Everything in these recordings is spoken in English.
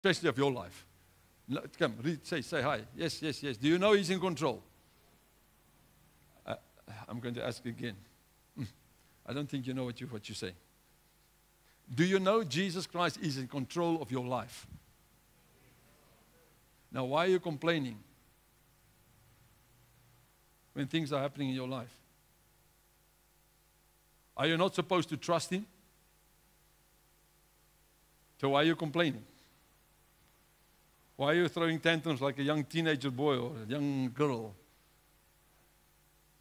especially of your life. Come, read, say hi. Yes, yes, yes. Do you know He's in control? I'm going to ask again. I don't think you know what you say. Do you know Jesus Christ is in control of your life? Now, why are you complaining when things are happening in your life? Are you not supposed to trust Him? So why are you complaining? Why are you throwing tantrums like a young teenager boy or a young girl?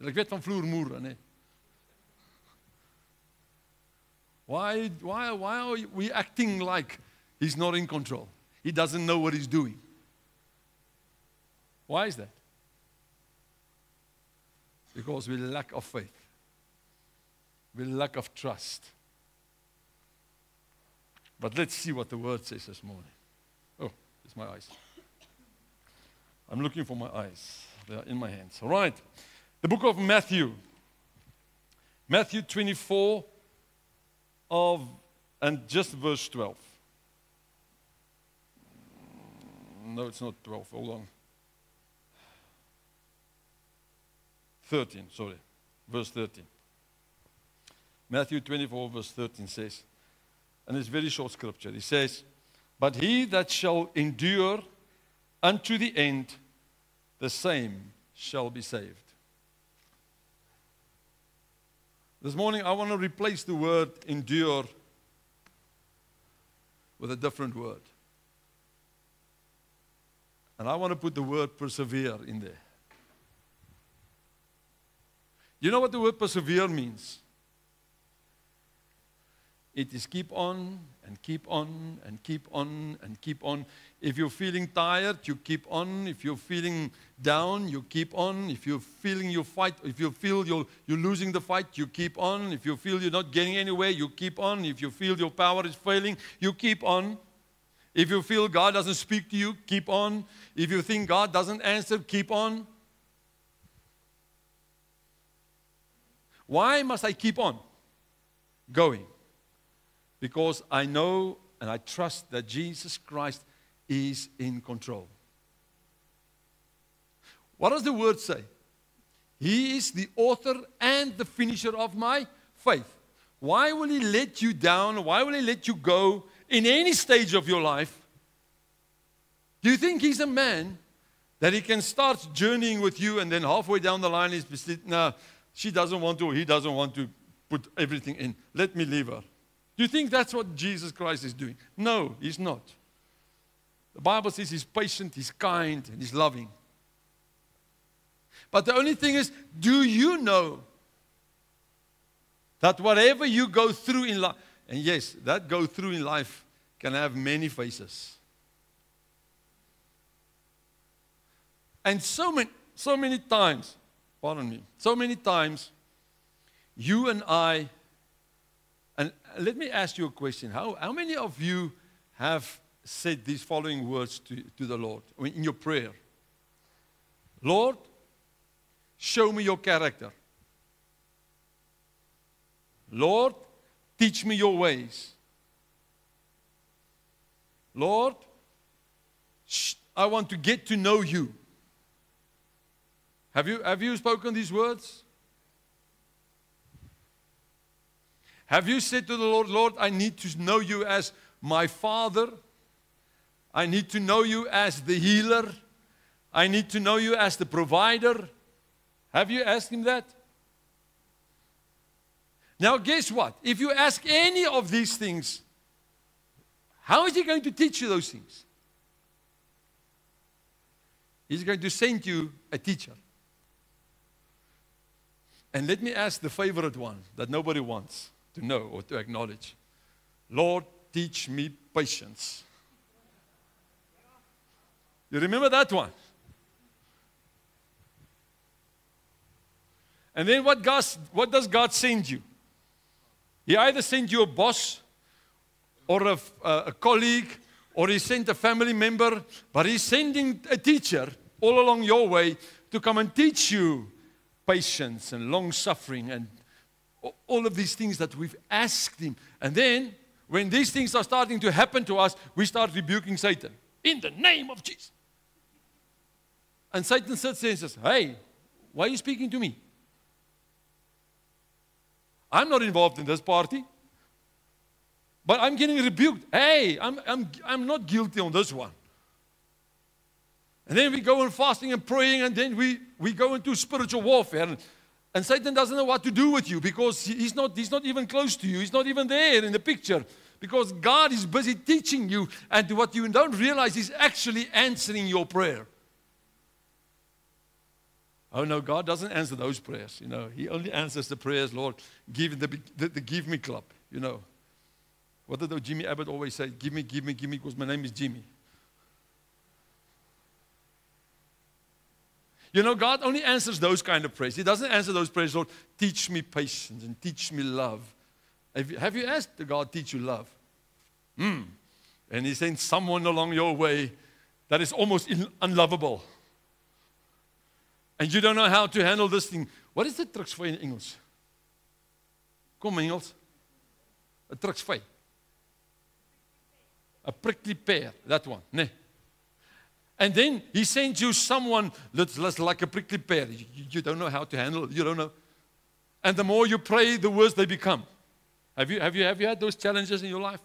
Ek weet van vloermoer, nee. Why are we acting like He's not in control? He doesn't know what He's doing. Why is that? Because we lack of faith. We lack of trust. But let's see what the Word says this morning. Oh, it's my eyes. I'm looking for my eyes. They are in my hands. All right. The book of Matthew. Matthew 24 and just verse 12. No, it's not 12. Hold on. 13, sorry. Verse 13. Matthew 24, verse 13 says, and it's very short scripture. He says, but he that shall endure unto the end, the same shall be saved. This morning, I want to replace the word endure with a different word. And I want to put the word persevere in there. You know what the word persevere means? It is keep on and keep on and keep on and keep on. If you're feeling tired, you keep on. If you're feeling down, you keep on. If you're feeling you fight, if you feel you're losing the fight, you keep on. If you feel you're not getting anywhere, you keep on. If you feel your power is failing, you keep on. If you feel God doesn't speak to you, keep on. If you think God doesn't answer, keep on. Why must I keep on going? Because I know and I trust that Jesus Christ is in control. What does the word say? He is the author and the finisher of my faith. Why will He let you down? Why will He let you go in any stage of your life? Do you think He's a man that He can start journeying with you and then halfway down the line he's no, she doesn't want to, or he doesn't want to put everything in. Let me leave her. Do you think that's what Jesus Christ is doing? No, He's not. The Bible says He's patient, He's kind, and He's loving. But the only thing is, do you know that whatever you go through in life, and yes, that go through in life can have many faces. And so many times, pardon me, so many times, you and I, and let me ask you a question. How many of you have said these following words to the Lord in your prayer? Lord, show me your character. Lord, teach me your ways. Lord, I want to get to know you. Have you spoken these words? Have you said to the Lord, Lord, I need to know you as my Father. I need to know you as the healer. I need to know you as the provider. Have you asked Him that? Now guess what? If you ask any of these things, how is He going to teach you those things? He's going to send you a teacher. And let me ask the favorite one that nobody wants to know or to acknowledge. Lord, teach me patience. You remember that one? And then what does God send you? He either sends you a boss or a colleague, or He sent a family member, but He's sending a teacher all along your way to come and teach you patience and long suffering and all of these things that we've asked Him. And then when these things are starting to happen to us, we start rebuking Satan. In the name of Jesus. And Satan sits there and says, hey, why are you speaking to me? I'm not involved in this party. But I'm getting rebuked. Hey, I'm not guilty on this one. And then we go on fasting and praying, and then we go into spiritual warfare. And Satan doesn't know what to do with you because he's not even close to you. He's not even there in the picture. Because God is busy teaching you, and what you don't realize is actually answering your prayer. Oh no, God doesn't answer those prayers. You know, He only answers the prayers, Lord, give the give me club. You know, what did Jimmy Abbott always say? Give me, because my name is Jimmy. You know, God only answers those kind of prayers. He doesn't answer those prayers, Lord, teach me patience and teach me love. Have you asked the God teach you love? And He sends someone along your way that is almost unlovable. And you don't know how to handle this thing. What is the trucksvy in Engels? Kom Engels. A trucksvy. A prickly pear, that one. Nee. And then He sends you someone that's like a prickly pear. You don't know how to handle it. You don't know. And the more you pray, the worse they become. Have you had those challenges in your life?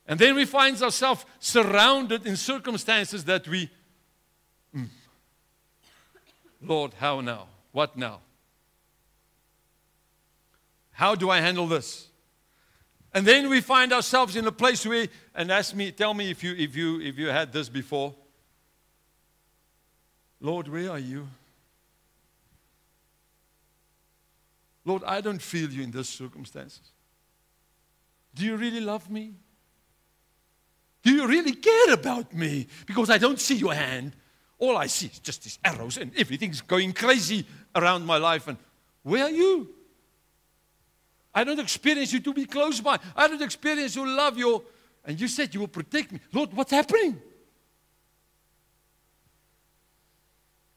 And then we find ourselves surrounded in circumstances that we, Lord, how now? What now? How do I handle this? And then we find ourselves in a place where, and tell me if you had this before. Lord, where are you? Lord, I don't feel you in these circumstances. Do you really love me? Do you really care about me? Because I don't see your hand. All I see is just these arrows and everything's going crazy around my life. And where are you? I don't experience you to be close by. I don't experience you love you. And you said you will protect me. Lord, what's happening?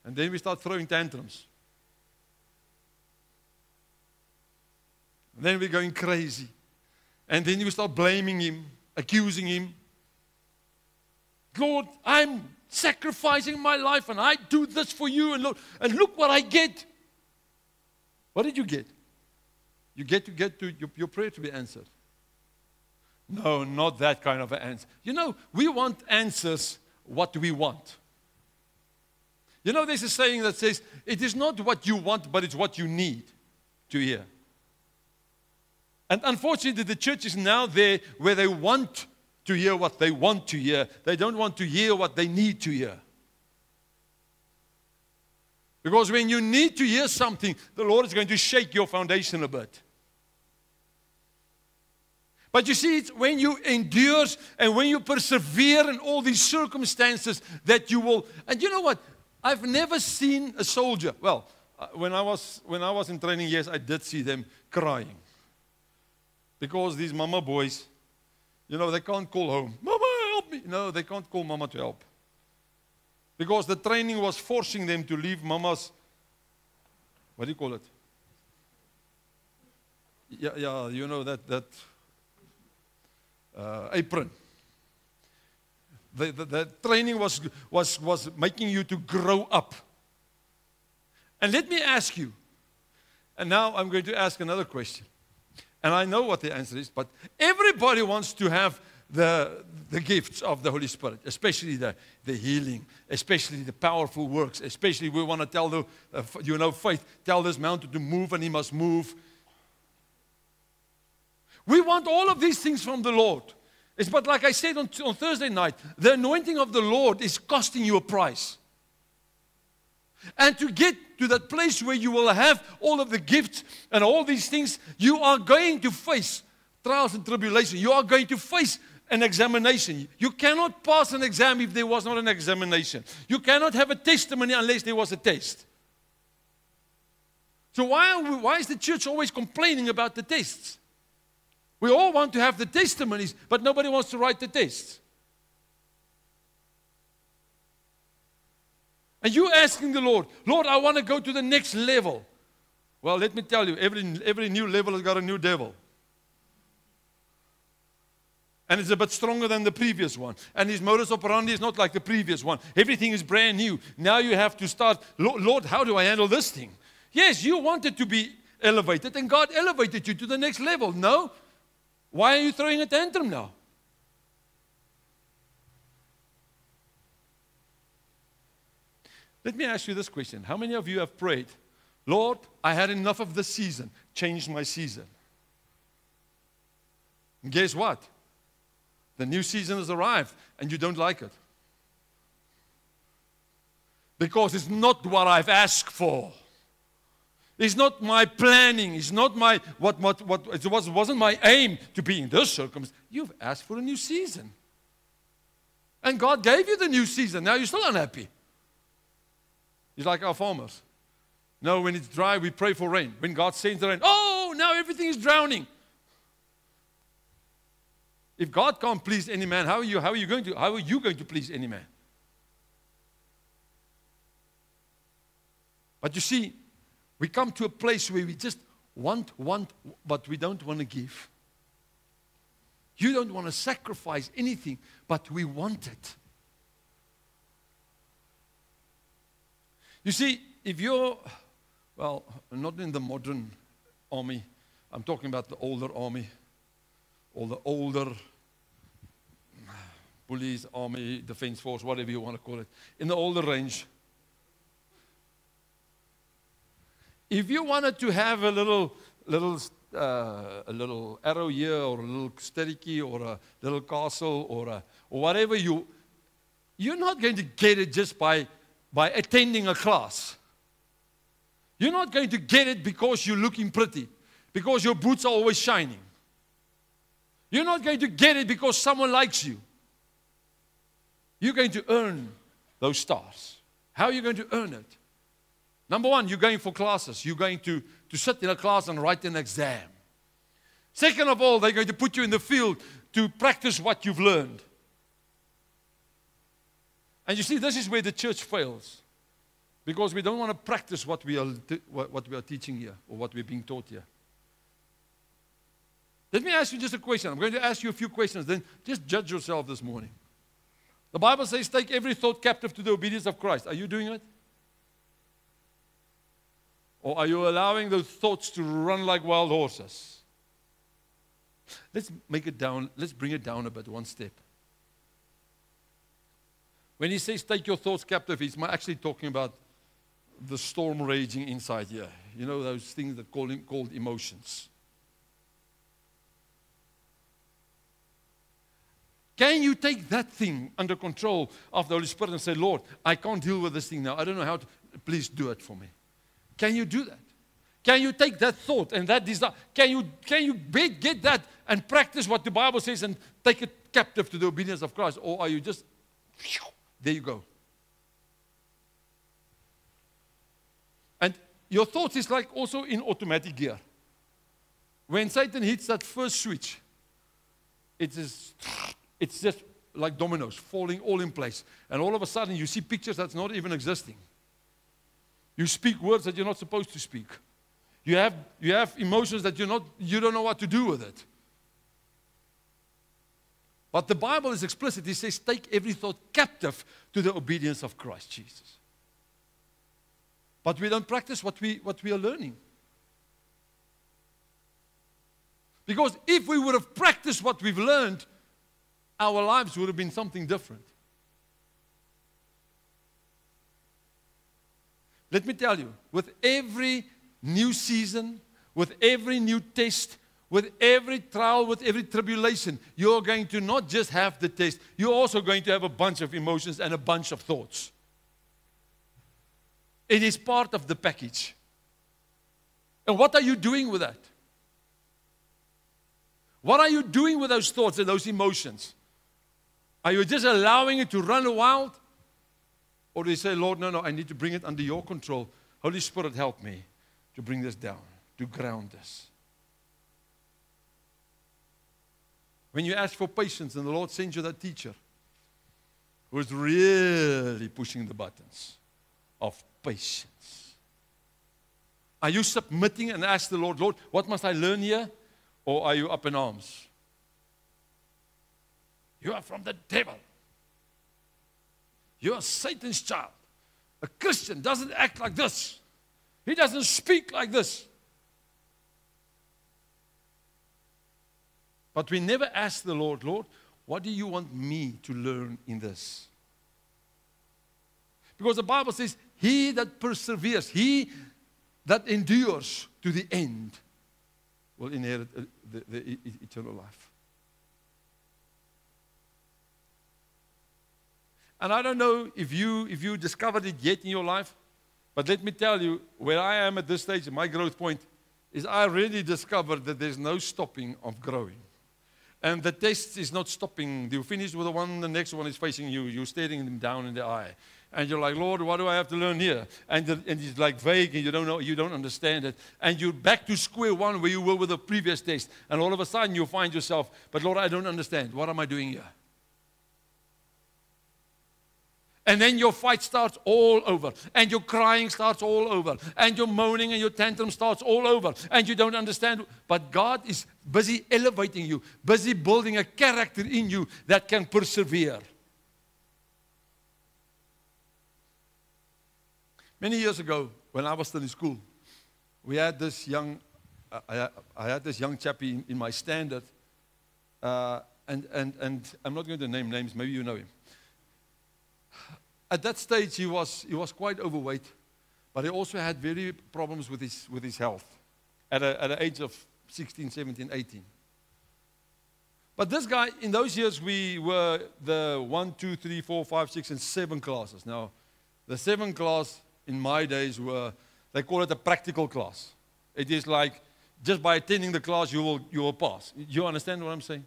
And then we start throwing tantrums. And then we're going crazy. And then you start blaming Him, accusing Him. Lord, I'm sacrificing my life and I do this for you. And look what I get. What did you get? You get your prayer to be answered. No, not that kind of an answer. You know, we want answers what we want. You know, there's a saying that says, it is not what you want, but it's what you need to hear. And unfortunately, the church is now there where they want to hear what they want to hear. They don't want to hear what they need to hear. Because when you need to hear something, the Lord is going to shake your foundation a bit. But you see, it's when you endure and when you persevere in all these circumstances that you will. And you know what? I've never seen a soldier. Well, when I was in training, yes, I did see them crying. Because these mama boys, you know, they can't call home. Mama, help me. No, they can't call mama to help. Because the training was forcing them to leave mama's, what do you call it? Yeah, you know, that apron. The training was making you to grow up. And let me ask you, and now I'm going to ask another question. And I know what the answer is, but everybody wants to have the gifts of the Holy Spirit, especially the healing, especially the powerful works, especially we want to tell faith, tell this mountain to move and he must move. We want all of these things from the Lord. But like I said on Thursday night, the anointing of the Lord is costing you a price. And to get to that place where you will have all of the gifts and all these things, you are going to face trials and tribulation. You are going to face an examination. You cannot pass an exam if there was not an examination. You cannot have a testimony unless there was a test. So why is the church always complaining about the tests? We all want to have the testimonies, but nobody wants to write the tests. And you asking the Lord, Lord, I want to go to the next level. Well, let me tell you, every new level has got a new devil. And it's a bit stronger than the previous one. And his modus operandi is not like the previous one. Everything is brand new. Now you have to start, Lord, how do I handle this thing? Yes, you wanted to be elevated, and God elevated you to the next level. No? Why are you throwing a tantrum now? Let me ask you this question. How many of you have prayed, Lord, I had enough of this season. Change my season. And guess what? The new season has arrived, and you don't like it. Because it's not what I've asked for. It's not my planning. It's not my, it wasn't my aim to be in this circumstance. You've asked for a new season. And God gave you the new season. Now you're still unhappy. It's like our farmers. No, when it's dry, we pray for rain. When God sends the rain, oh, now everything is drowning. If God can't please any man, how are you going to please any man? But you see, we come to a place where we just want, but we don't want to give. You don't want to sacrifice anything, but we want it. You see, if you're, well, not in the modern army, I'm talking about the older army, or the older police, army, defense force, whatever you want to call it, in the older range. If you wanted to have a little arrow here, or a little steriki, or a little castle, or whatever, you're not going to get it just by attending a class. You're not going to get it because you're looking pretty, because your boots are always shining. You're not going to get it because someone likes you. You're going to earn those stars. How are you going to earn it? Number one, you're going for classes. You're going to sit in a class and write an exam. Second of all, they're going to put you in the field to practice what you've learned. And you see, this is where the church fails. Because we don't want to practice what we are teaching here, or what we're being taught here. Let me ask you just a question. I'm going to ask you a few questions, then just judge yourself this morning. The Bible says, take every thought captive to the obedience of Christ. Are you doing it? Or are you allowing those thoughts to run like wild horses? Let's bring it down a bit, one step. When he says take your thoughts captive, he's actually talking about the storm raging inside here. You know, those things that called emotions. Can you take that thing under control of the Holy Spirit and say, Lord, I can't deal with this thing now. I don't know how to. Please do it for me. Can you do that? Can you take that thought and that desire? Can you get that and practice what the Bible says and take it captive to the obedience of Christ? Or are you just, there you go. And your thoughts is like also in automatic gear. When Satan hits that first switch, it's just like dominoes falling all in place. And all of a sudden you see pictures that's not even existing. You speak words that you're not supposed to speak. You have emotions that you don't know what to do with it. But the Bible is explicit. It says, take every thought captive to the obedience of Christ Jesus. But we don't practice what we are learning. Because if we would have practiced what we've learned, our lives would have been something different. Let me tell you, with every new season, with every new test, with every trial, with every tribulation, you're going to not just have the test, you're also going to have a bunch of emotions and a bunch of thoughts. It is part of the package. And what are you doing with that? What are you doing with those thoughts and those emotions? Are you just allowing it to run wild? Or do you say, Lord, no, I need to bring it under your control. Holy Spirit, help me to bring this down, to ground this. When you ask for patience and the Lord sends you that teacher who is really pushing the buttons of patience. Are you submitting and ask the Lord, what must I learn here? Or are you up in arms? You are from the devil. You are Satan's child. A Christian doesn't act like this. He doesn't speak like this. But we never ask the Lord, Lord, what do you want me to learn in this? Because the Bible says, he that perseveres, he that endures to the end will inherit the eternal life. And I don't know if you discovered it yet in your life, but let me tell you, where I am at this stage, my growth point, is I really discovered that there's no stopping of growing. And the test is not stopping. You finish with the one, the next one is facing you. You're staring them down in the eye. And you're like, Lord, what do I have to learn here? And it's like vague, and you don't know, you don't understand it. And you're back to square one where you were with the previous test. And all of a sudden you find yourself, but Lord, I don't understand. What am I doing here? And then your fight starts all over. And your crying starts all over. And your moaning and your tantrum starts all over. And you don't understand. But God is busy elevating you, busy building a character in you that can persevere. Many years ago, when I was still in school, we had this young, I had this young chappie in my standard. And I'm not going to name names, maybe you know him. At that stage, he was quite overweight, but he also had very problems with his health at an age of 16, 17, 18. But this guy, in those years, we were the 1, 2, 3, 4, 5, 6, and 7 classes. Now, the 7th class in my days they call it a practical class. It is like, just by attending the class, you will pass. You understand what I'm saying?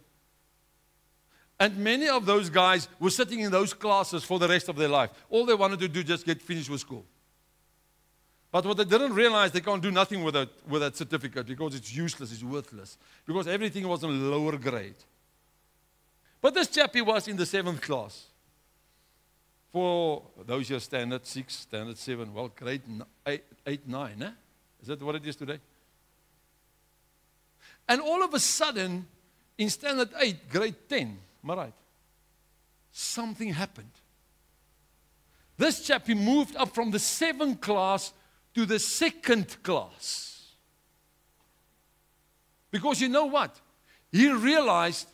And many of those guys were sitting in those classes for the rest of their life. All they wanted to do just get finished with school. But what they didn't realize, they can't do nothing with that certificate because it's useless, it's worthless. Because everything was in a lower grade. But this chappie was in the 7th class. For those years, standard 6, standard 7, well, grade 8, 9, eh? Is that what it is today? And all of a sudden, in standard 8, grade 10, am I right? Something happened. This chappie moved up from the 7th class to the 2nd class. Because you know what? He realized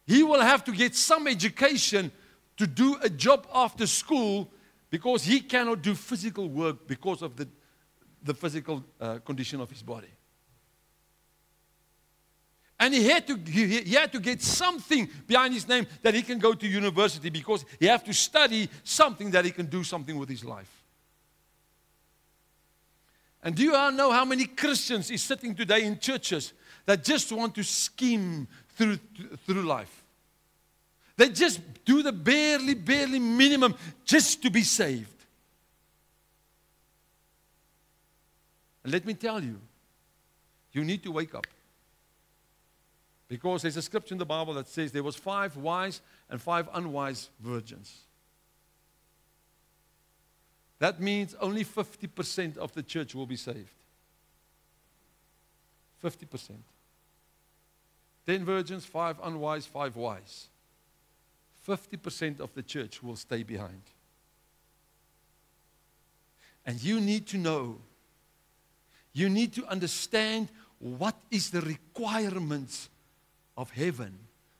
he will have to get some education to do a job after school because he cannot do physical work because of the physical condition of his body. And he had to get something behind his name that he can go to university because he has to study something that he can do something with his life. And do you all know how many Christians is sitting today in churches that just want to skim through life? They just do the barely minimum just to be saved. And let me tell you, you need to wake up. Because there's a scripture in the Bible that says there was 5 wise and 5 unwise virgins. That means only 50% of the church will be saved. 50%. 10 virgins, 5 unwise, 5 wise. 50% of the church will stay behind. And you need to know, you need to understand what is the requirements of heaven,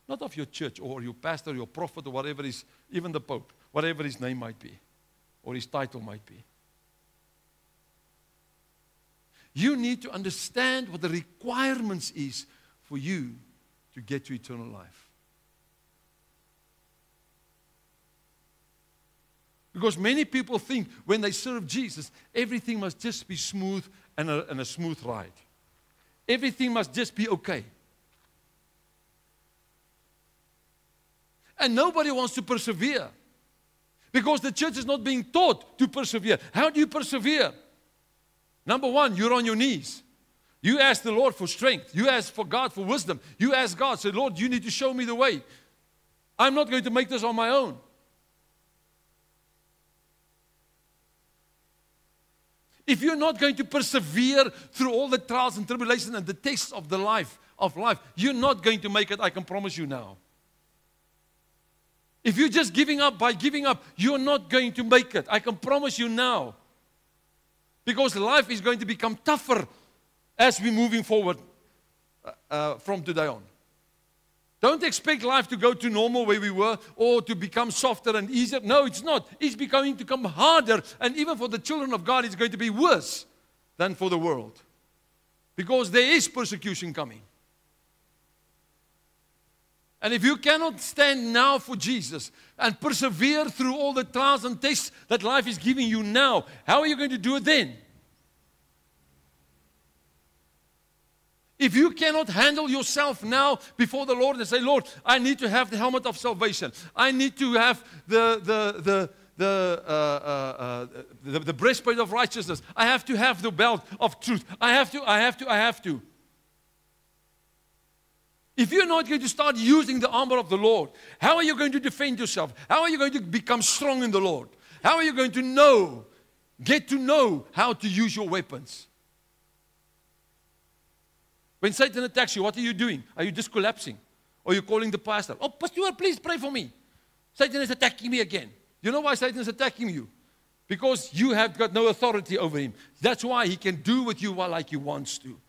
not of your church or your pastor, your prophet, or whatever is, even the Pope, whatever his name might be, or his title might be. You need to understand what the requirements is for you to get to eternal life. Because many people think when they serve Jesus, everything must just be smooth and a smooth ride. Everything must just be okay. And nobody wants to persevere. Because the church is not being taught to persevere. How do you persevere? Number one, you're on your knees. You ask the Lord for strength. You ask for God for wisdom. You ask God, say, Lord, you need to show me the way. I'm not going to make this on my own. If you're not going to persevere through all the trials and tribulations and the tests of life, you're not going to make it, I can promise you now. If you're just giving up by giving up, you're not going to make it. I can promise you now. Because life is going to become tougher as we're moving forward from today on. Don't expect life to go to normal where we were or to become softer and easier. No, it's not. It's going to become harder. And even for the children of God, it's going to be worse than for the world. Because there is persecution coming. And if you cannot stand now for Jesus and persevere through all the trials and tests that life is giving you now, how are you going to do it then? If you cannot handle yourself now before the Lord and say, Lord, I need to have the helmet of salvation. I need to have the breastplate of righteousness. I have to have the belt of truth. I have to. If you're not going to start using the armor of the Lord, how are you going to defend yourself? How are you going to become strong in the Lord? How are you going to get to know how to use your weapons? When Satan attacks you, what are you doing? Are you just collapsing? Or are you calling the pastor? Oh, pastor, please pray for me. Satan is attacking me again. You know why Satan is attacking you? Because you have got no authority over him. That's why he can do with you like he wants to.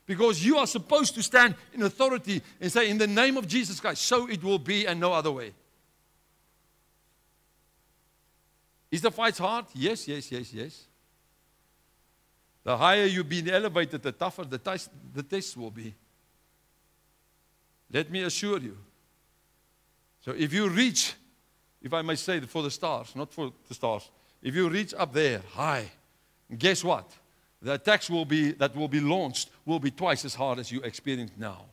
Because you are supposed to stand in authority and say, in the name of Jesus Christ, so it will be and no other way. Is the fight hard? Yes. The higher you've been elevated, the tougher the test will be. Let me assure you. So if you reach, if I may say, for the stars, not for the stars, if you reach up there high, guess what? The attacks that will be launched will be twice as hard as you experience now.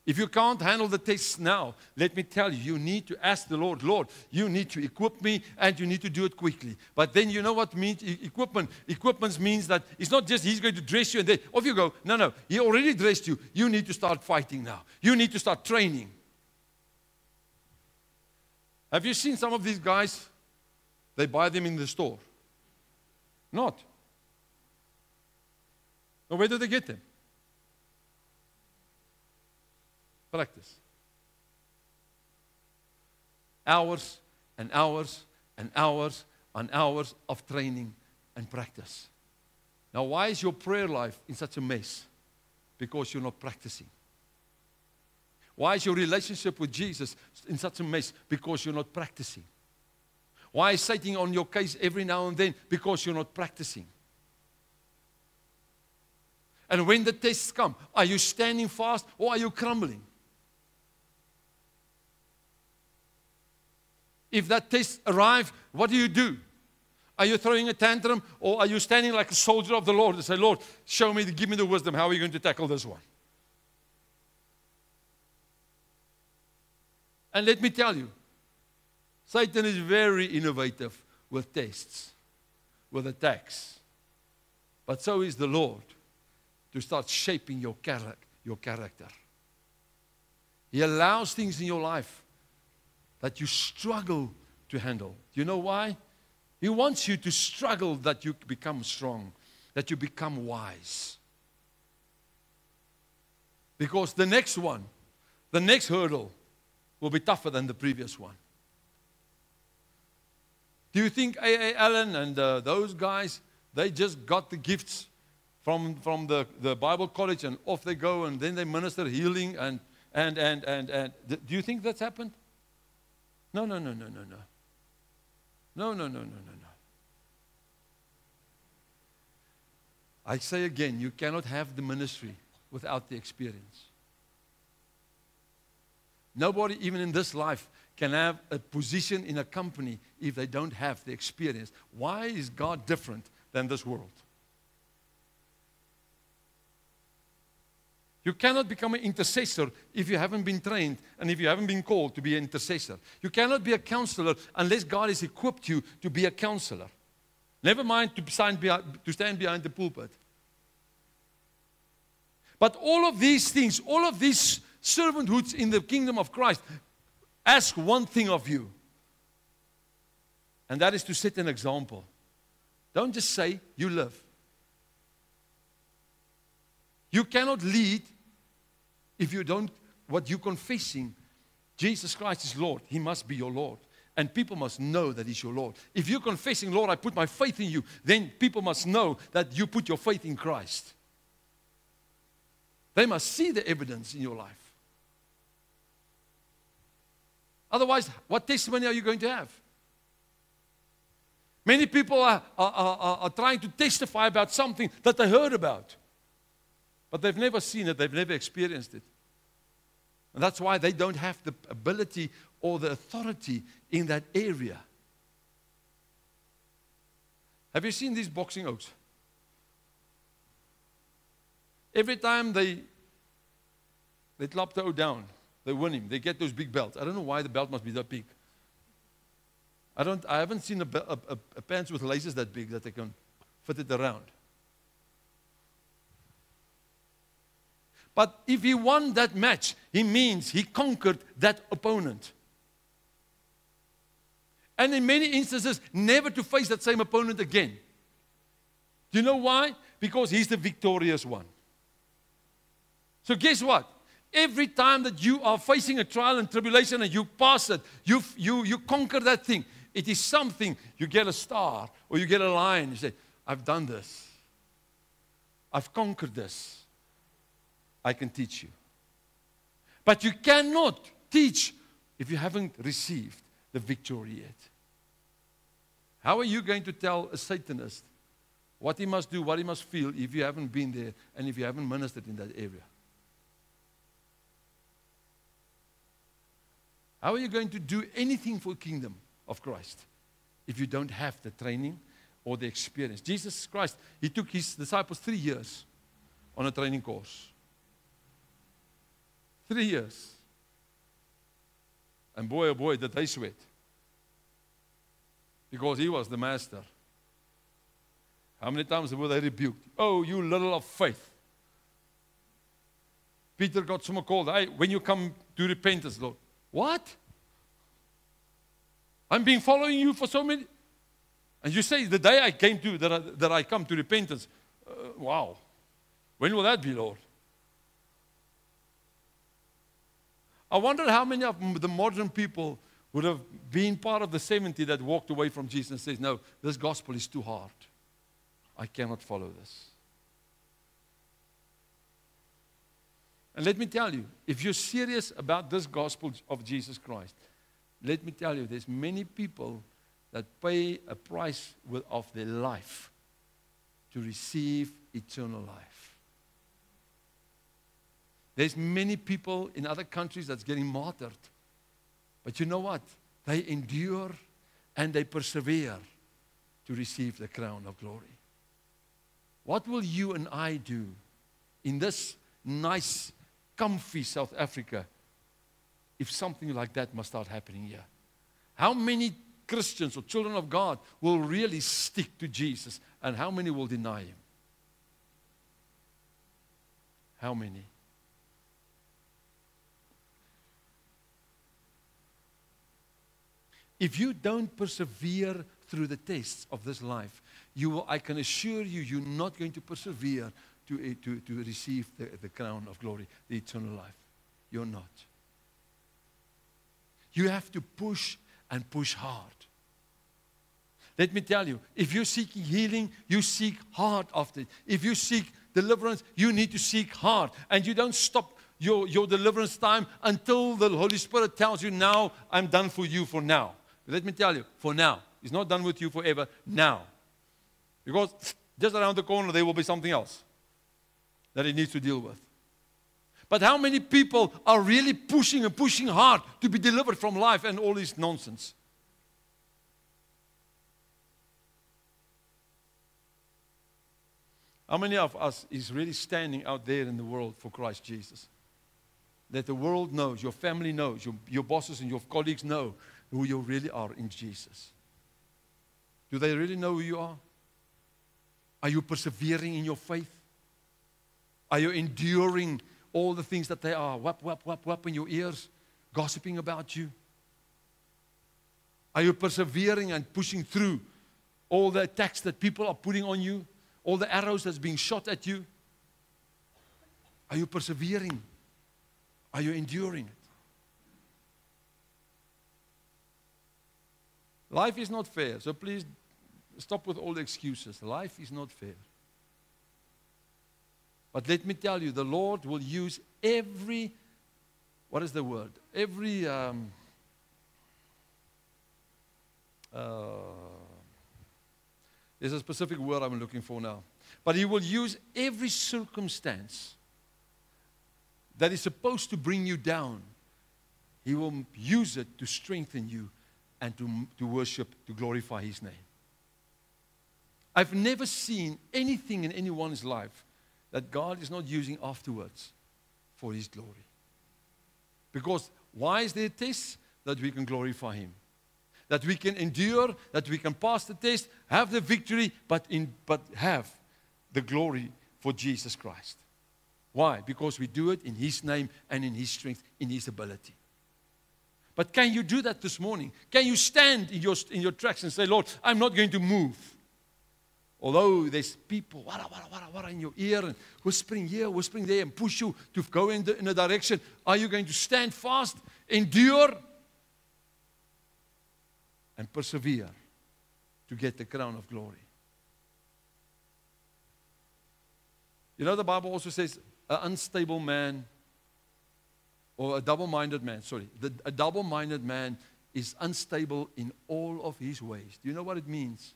If you can't handle the tests now, let me tell you, you need to ask the Lord, Lord, you need to equip me and you need to do it quickly. But then you know what means equipment? Equipment means that it's not just He's going to dress you and then off you go. No, He already dressed you. You need to start fighting now. You need to start training. Have you seen some of these guys? They buy them in the store. Not. Now, where do they get them? Practice. Hours and hours and hours and hours of training and practice. Now, why is your prayer life in such a mess? Because you're not practicing. Why is your relationship with Jesus in such a mess? Because you're not practicing. Why is Satan on your case every now and then? Because you're not practicing. And when the tests come, are you standing fast or are you crumbling? If that test arrives, what do? Are you throwing a tantrum or are you standing like a soldier of the Lord and say, Lord, show me, give me the wisdom. How are you going to tackle this one? And let me tell you, Satan is very innovative with tests, with attacks. But so is the Lord to start shaping your character. He allows things in your life that you struggle to handle. Do you know why? He wants you to struggle that you become strong, that you become wise. Because the next hurdle will be tougher than the previous one. Do you think A.A. Allen and those guys, they just got the gifts from the Bible college and off they go and then they minister healing and do you think that's happened? No. No. I say again, you cannot have the ministry without the experience. Nobody, even in this life, can have a position in a company if they don't have the experience. Why is God different than this world? You cannot become an intercessor if you haven't been trained and if you haven't been called to be an intercessor. You cannot be a counselor unless God has equipped you to be a counselor. Never mind to stand behind the pulpit. But all of these things, all of these servanthoods in the kingdom of Christ, ask one thing of you. And that is to set an example. Don't just say, you live. You cannot lead if you don't, what you're confessing Jesus Christ is Lord, He must be your Lord. And people must know that He's your Lord. If you're confessing, Lord, I put my faith in you, then people must know that you put your faith in Christ. They must see the evidence in your life. Otherwise, what testimony are you going to have? Many people are trying to testify about something that they heard about. But they've never seen it, they've never experienced it. And that's why they don't have the ability or the authority in that area. Have you seen these boxing oaks? Every time they clap the oak down, they win him. They get those big belts. I don't know why the belt must be that big. I haven't seen a pants with laces that big that they can fit it around. But if he won that match, he means he conquered that opponent. And in many instances, never to face that same opponent again. Do you know why? Because he's the victorious one. So guess what? Every time that you are facing a trial and tribulation and you pass it, you conquer that thing. It is something, you get a star or you get a lion. You say, I've done this. I've conquered this. I can teach you. But you cannot teach if you haven't received the victory yet. How are you going to tell a Satanist what he must do, what he must feel, if you haven't been there and if you haven't ministered in that area? How are you going to do anything for the kingdom of Christ if you don't have the training or the experience? Jesus Christ, He took His disciples 3 years on a training course. 3 years. And boy, oh boy, did they sweat. Because He was the master. How many times were they rebuked? Oh, you little of faith. Peter got someone called, hey, when you come to repentance, Lord. What? I'm being following you for so many. And you say, the day I came to, that I come to repentance. Wow. When will that be, Lord? I wonder how many of the modern people would have been part of the 70 that walked away from Jesus and says, no, this gospel is too hard. I cannot follow this. And let me tell you, if you're serious about this gospel of Jesus Christ, let me tell you, there's many people that pay a price of their life to receive eternal life. There's many people in other countries that's getting martyred. But you know what? They endure and they persevere to receive the crown of glory. What will you and I do in this nice, comfy South Africa if something like that must start happening here? How many Christians or children of God will really stick to Jesus, and how many will deny Him? How many? If you don't persevere through the tests of this life, I can assure you, you're not going to persevere to receive the crown of glory, the eternal life. You're not. You have to push and push hard. Let me tell you, if you're seeking healing, you seek hard after it. If you seek deliverance, you need to seek hard. And you don't stop your deliverance time until the Holy Spirit tells you, now, I'm done for you for now. Let me tell you, for now. He's not done with you forever, now. Because just around the corner, there will be something else that He needs to deal with. But how many people are really pushing and pushing hard to be delivered from life and all this nonsense? How many of us is really standing out there in the world for Christ Jesus? That the world knows, your family knows, your bosses and your colleagues know who you really are in Jesus. Do they really know who you are? Are you persevering in your faith? Are you enduring all the things that they are whap, whap, whap, whap in your ears, gossiping about you? Are you persevering and pushing through all the attacks that people are putting on you, all the arrows that's being shot at you? Are you persevering? Are you enduring it? Life is not fair. So please stop with all the excuses. Life is not fair. But let me tell you, the Lord will use every, what is the word? Every, there's a specific word I'm looking for now. But He will use every circumstance that is supposed to bring you down. He will use it to strengthen you and to worship, to glorify His name. I've never seen anything in anyone's life that God is not using afterwards for His glory. Because why is there tests? That we can glorify Him. That we can endure, that we can pass the test, have the victory, but have the glory for Jesus Christ. Why? Because we do it in His name and in His strength, in His ability. But can you do that this morning? Can you stand in your tracks and say, Lord, I'm not going to move? Although there's people wara in your ear and whispering here, whispering there, and push you to go in a direction. Are you going to stand fast, endure, and persevere to get the crown of glory? You know, the Bible also says an unstable man, or a double-minded man, a double-minded man is unstable in all of his ways. Do you know what it means?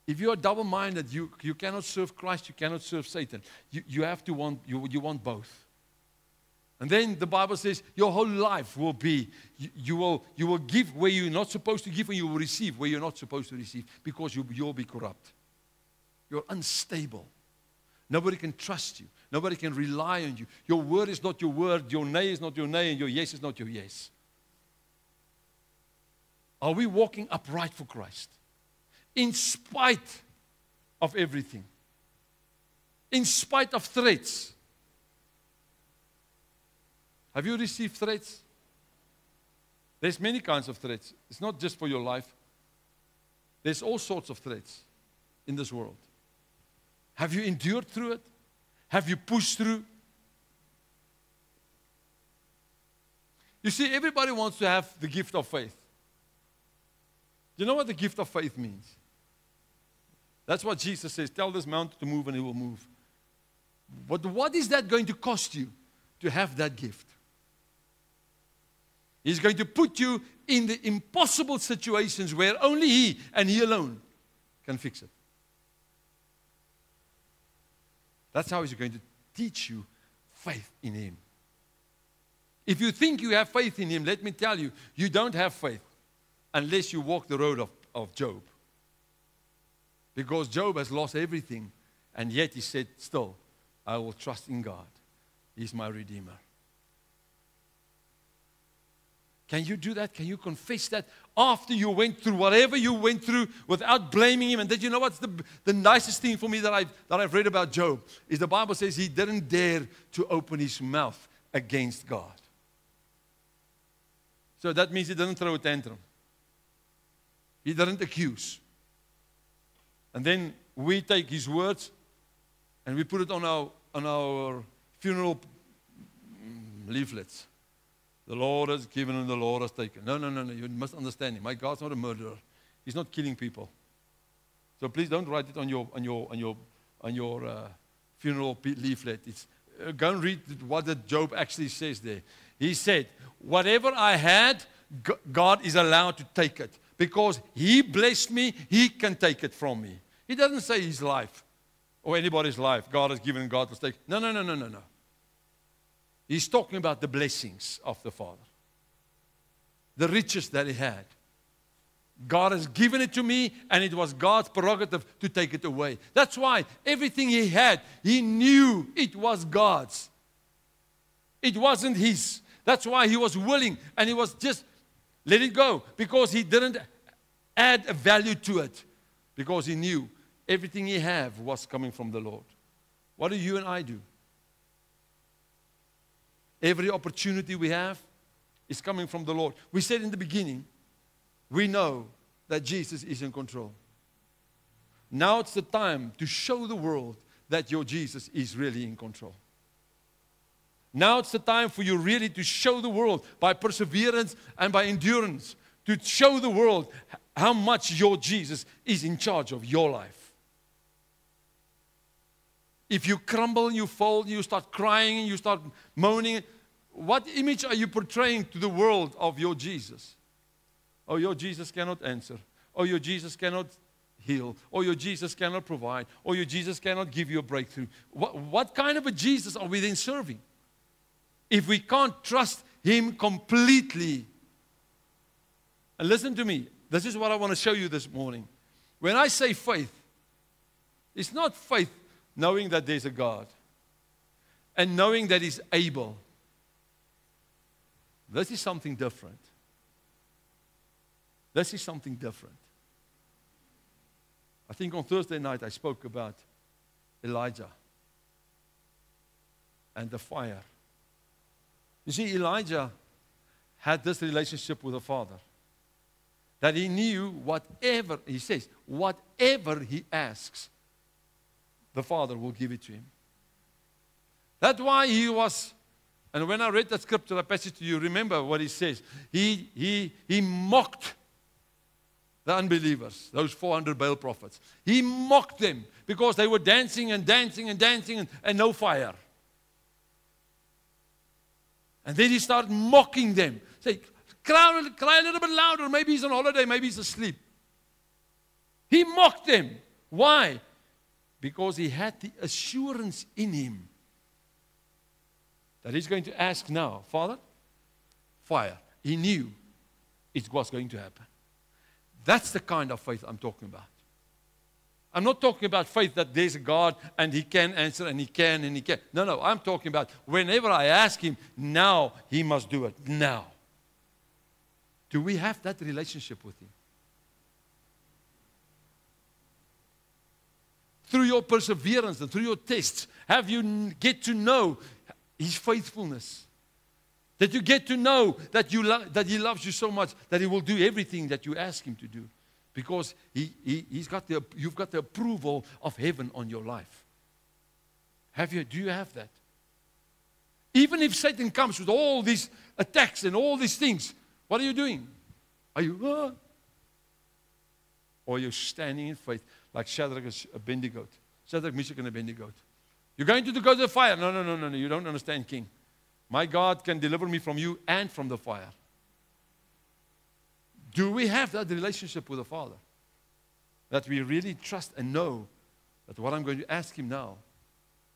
If you are double-minded, you cannot serve Christ, you cannot serve Satan. You have to want, you want both. And then the Bible says your whole life will be, you will give where you're not supposed to give, and you will receive where you're not supposed to receive, because you'll be corrupt. You're unstable. Nobody can trust you. Nobody can rely on you. Your word is not your word. Your nay is not your nay, and your yes is not your yes. Are we walking upright for Christ? In spite of everything. In spite of threats. Have you received threats? There's many kinds of threats. It's not just for your life. There's all sorts of threats in this world. Have you endured through it? Have you pushed through? You see, everybody wants to have the gift of faith. Do you know what the gift of faith means? That's what Jesus says. Tell this mountain to move and it will move. But what is that going to cost you to have that gift? He's going to put you in the impossible situations where only He and He alone can fix it. That's how He's going to teach you faith in Him. If you think you have faith in Him, let me tell you, you don't have faith unless you walk the road of Job. Because Job has lost everything, and yet he said, still, I will trust in God. He's my Redeemer. Can you do that? Can you confess that after you went through whatever you went through without blaming Him? And did you know what's the nicest thing for me that I've read about Job? Is the Bible says he didn't dare to open his mouth against God. So that means he didn't throw a tantrum. He didn't accuse. And then we take his words and we put it on our funeral leaflets. The Lord has given and the Lord has taken. No. You must understand Him. My God's not a murderer. He's not killing people. So please don't write it on your funeral leaflet. Go and read what the Job actually says there. He said, whatever I had, God is allowed to take it. Because He blessed me, He can take it from me. He doesn't say his life or anybody's life. God has given and God has taken. No. He's talking about the blessings of the Father. The riches that He had. God has given it to me, and it was God's prerogative to take it away. That's why everything He had, He knew it was God's. It wasn't His. That's why He was willing, and He was just let it go, because He didn't add a value to it, because He knew everything He had was coming from the Lord. What do you and I do? Every opportunity we have is coming from the Lord. We said in the beginning, we know that Jesus is in control. Now it's the time to show the world that your Jesus is really in control. Now it's the time for you really to show the world by perseverance and by endurance to show the world how much your Jesus is in charge of your life. If you crumble, you fall, you start crying, you start moaning, what image are you portraying to the world of your Jesus? Oh, your Jesus cannot answer. Oh, your Jesus cannot heal. Oh, your Jesus cannot provide. Oh, your Jesus cannot give you a breakthrough. What kind of a Jesus are we then serving? If we can't trust Him completely. And listen to me. This is what I want to show you this morning. When I say faith, it's not faith knowing that there's a God and knowing that He's able. This is something different. This is something different. I think on Thursday night I spoke about Elijah and the fire. You see, Elijah had this relationship with the Father, that he knew whatever, he says, whatever he asks, the Father will give it to him. That's why he was, and when I read that scripture, I passed it to you, remember what he says. He mocked the unbelievers, those 400 Baal prophets. He mocked them because they were dancing and dancing and dancing and no fire. And then he started mocking them. Say, cry a little bit louder. Maybe he's on holiday. Maybe he's asleep. He mocked them. Why? Because he had the assurance in him that he's going to ask now, Father, fire. He knew it was going to happen. That's the kind of faith I'm talking about. I'm not talking about faith that there's a God and He can answer and He can and He can. No, I'm talking about whenever I ask Him, now He must do it. Now. Do we have that relationship with Him? Through your perseverance and through your tests, have you get to know His faithfulness? That you get to know that He loves you so much that He will do everything that you ask Him to do. Because you've got the approval of heaven on your life. Do you have that? Even if Satan comes with all these attacks and all these things, what are you doing? Are you, or you're standing in faith like Shadrach and Abednego? Shadrach, Meshach, and Abednego. You're going to go to the fire. No. You don't understand, King. My God can deliver me from you and from the fire. Do we have that relationship with the Father? That we really trust and know that what I'm going to ask Him now,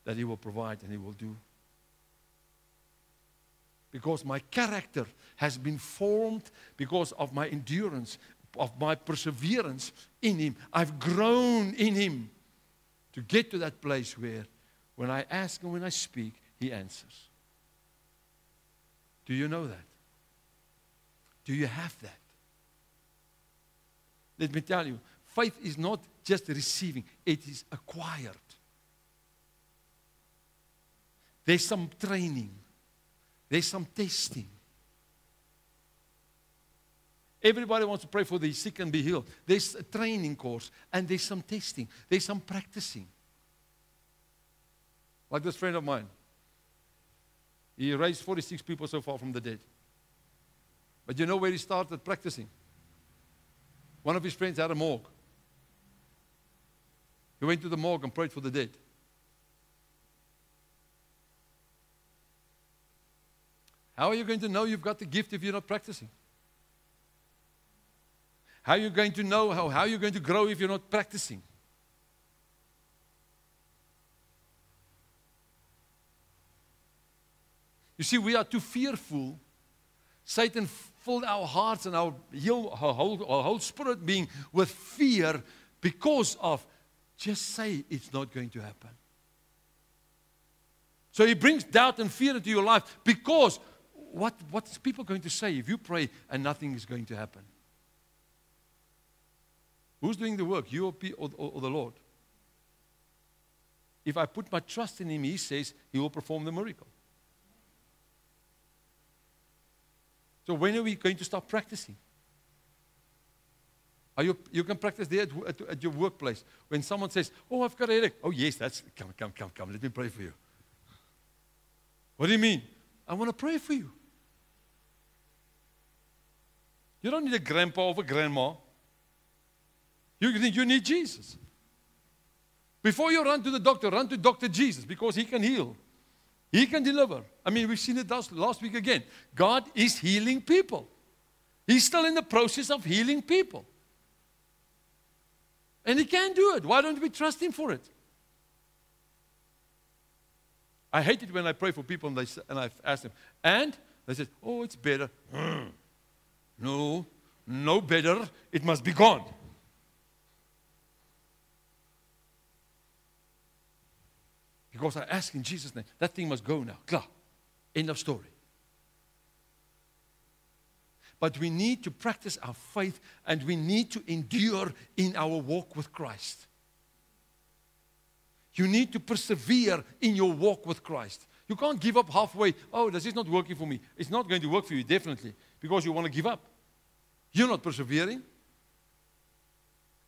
that He will provide and He will do. Because my character has been formed because of my endurance, of my perseverance in Him. I've grown in Him to get to that place where when I ask and when I speak, He answers. Do you know that? Do you have that? Let me tell you, faith is not just receiving, it is acquired. There's some training. There's some testing. Everybody wants to pray for the sick and be healed. There's a training course and there's some testing. There's some practicing. Like this friend of mine. He raised 46 people so far from the dead. But you know where he started practicing? One of his friends had a morgue. He went to the morgue and prayed for the dead. How are you going to know you've got the gift if you're not practicing? How are you going to know? How are you going to grow if you're not practicing? You see, we are too fearful. Satan filled our hearts and our whole spirit being with fear because of just say it's not going to happen. So he brings doubt and fear into your life because what's people going to say if you pray and nothing is going to happen? Who's doing the work, you or the Lord? If I put my trust in Him, He says He will perform the miracle. So when are we going to start practicing? You can practice there at your workplace. When someone says, oh, I've got a headache. Oh, yes, come. Let me pray for you. What do you mean? I want to pray for you. You don't need a grandpa or a grandma. You need Jesus. Before you run to the doctor, run to Dr. Jesus because He can heal. He can deliver. I mean, we've seen it last week again. God is healing people. He's still in the process of healing people. And He can do it. Why don't we trust Him for it? I hate it when I pray for people and I've asked them, and they said, oh, it's better. No better. It must be gone. Because I ask in Jesus' name, that thing must go now. Klar. End of story. But we need to practice our faith and we need to endure in our walk with Christ. You need to persevere in your walk with Christ. You can't give up halfway. Oh, this is not working for me. It's not going to work for you, definitely, because you want to give up. You're not persevering.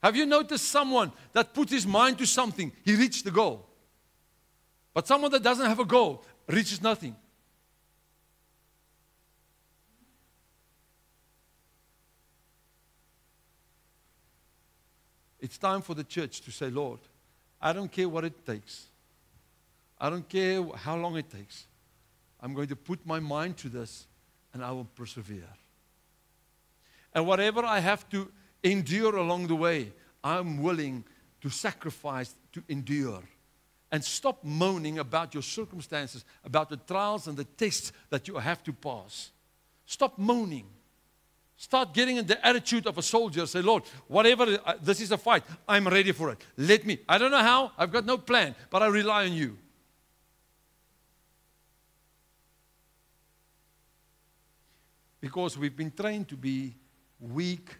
Have you noticed someone that put his mind to something, he reached the goal? But someone that doesn't have a goal reaches nothing. It's time for the church to say, Lord, I don't care what it takes. I don't care how long it takes. I'm going to put my mind to this and I will persevere. And whatever I have to endure along the way, I'm willing to sacrifice to endure. And stop moaning about your circumstances, about the trials and the tests that you have to pass. Stop moaning. Start getting in the attitude of a soldier. Say, Lord, whatever, this is a fight. I'm ready for it. Let me. I don't know how. I've got no plan, but I rely on you. Because we've been trained to be weak,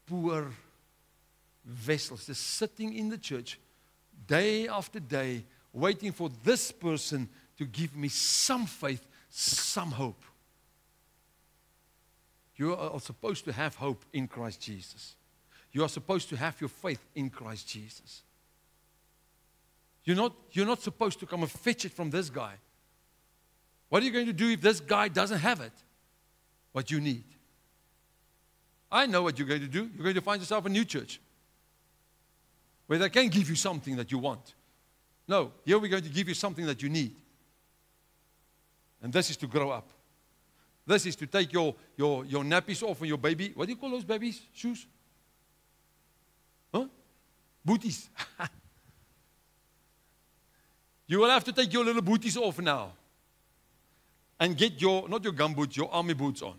poor vessels, just sitting in the church day after day, waiting for this person to give me some faith, some hope. You are supposed to have hope in Christ Jesus. You are supposed to have your faith in Christ Jesus. You're not supposed to come and fetch it from this guy. What are you going to do if this guy doesn't have it? What you need. I know what you're going to do. You're going to find yourself a new church where they can give you something that you want. No, here we're going to give you something that you need. And this is to grow up. This is to take your nappies off and your baby. What do you call those babies? Shoes? Huh? Booties. You will have to take your little booties off now. And get not your gum boots, your army boots on.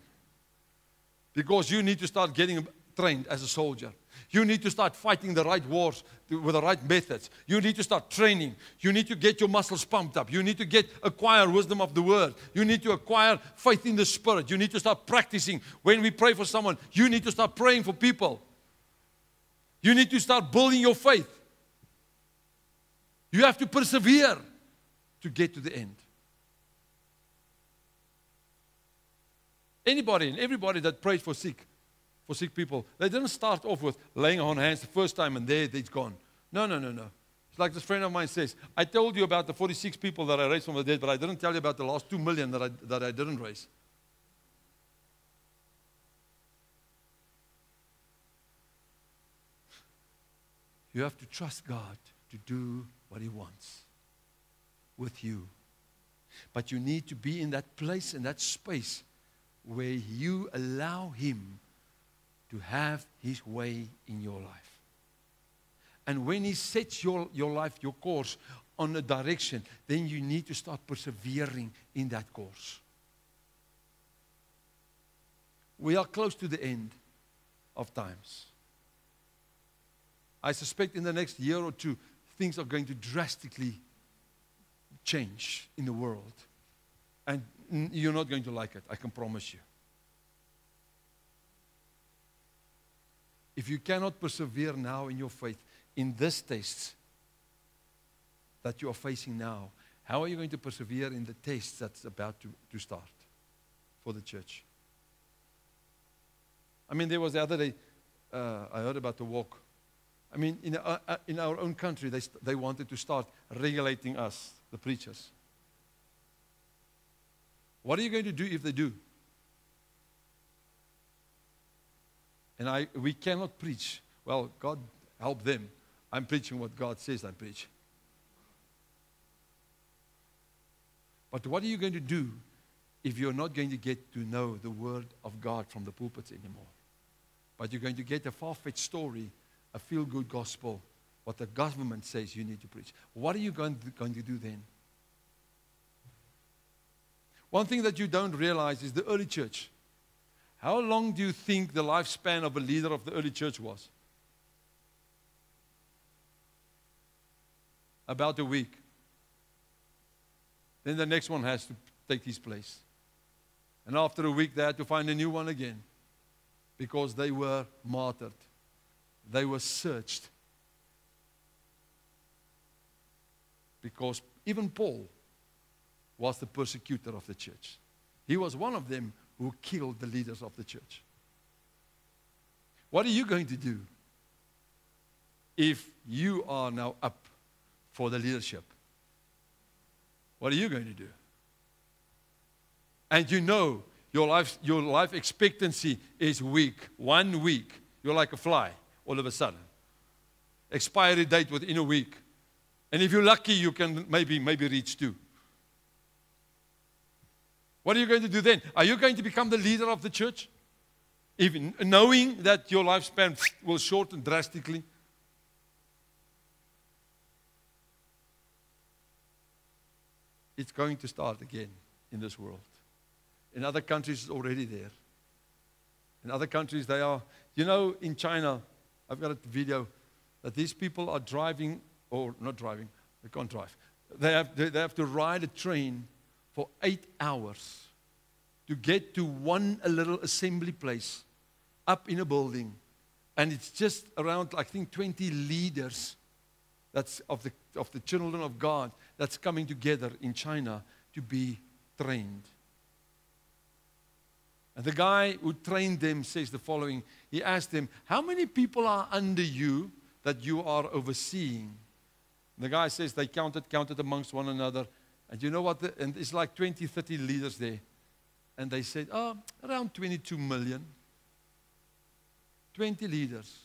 Because you need to start getting trained as a soldier. You need to start fighting the right wars with the right methods. You need to start training. You need to get your muscles pumped up. You need to acquire wisdom of the word. You need to acquire faith in the Spirit. You need to start practicing. When we pray for someone, you need to start praying for people. You need to start building your faith. You have to persevere to get to the end. Anybody and everybody that prayed for sick people, they didn't start off with laying on hands the first time and there it's gone. No. It's like this friend of mine says, I told you about the 46 people that I raised from the dead, but I didn't tell you about the last 2 million that I didn't raise. You have to trust God to do what He wants with you. But you need to be in that place, in that space, where you allow Him to have His way in your life. And when He sets your life, your course on a direction, then you need to start persevering in that course. We are close to the end of times. I suspect in the next year or two, things are going to drastically change in the world. And you're not going to like it, I can promise you. If you cannot persevere now in your faith, in this test that you are facing now, how are you going to persevere in the test that's about to start for the church? I mean, there was the other day, I heard about the walk. I mean, in our own country, they wanted to start regulating us, the preachers. What are you going to do if they do? And we cannot preach. Well, God help them. I'm preaching what God says I preach. But what are you going to do if you're not going to get to know the Word of God from the pulpits anymore? But you're going to get a far-fetched story, a feel-good gospel, what the government says you need to preach. What are you going to do then? One thing that you don't realize is the early church. How long do you think the lifespan of a leader of the early church was? About a week. Then the next one has to take his place. And after a week, they had to find a new one again. Because they were martyred. They were searched. Because even Paul was the persecutor of the church. He was one of them who killed the leaders of the church. What are you going to do if you are now up for the leadership? What are you going to do? And you know your life expectancy is weak. 1 week. You're like a fly all of a sudden. Expiry date within a week. And if you're lucky, you can maybe reach 2. What are you going to do then? Are you going to become the leader of the church? Even knowing that your lifespan will shorten drastically? It's going to start again in this world. In other countries, it's already there. In other countries, they are, in China, I've got a video that these people are driving, or not driving, they can't drive. They have to ride a train for 8 hours to get to a little assembly place up in a building. And it's just around, I think, 20 leaders that's of the children of God that's coming together in China to be trained. And the guy who trained them says the following. He asked them, how many people are under you that you are overseeing? And the guy says they counted amongst one another. And you know what? And it's like 20, 30 leaders there. And they said, around 22 million. 20 leaders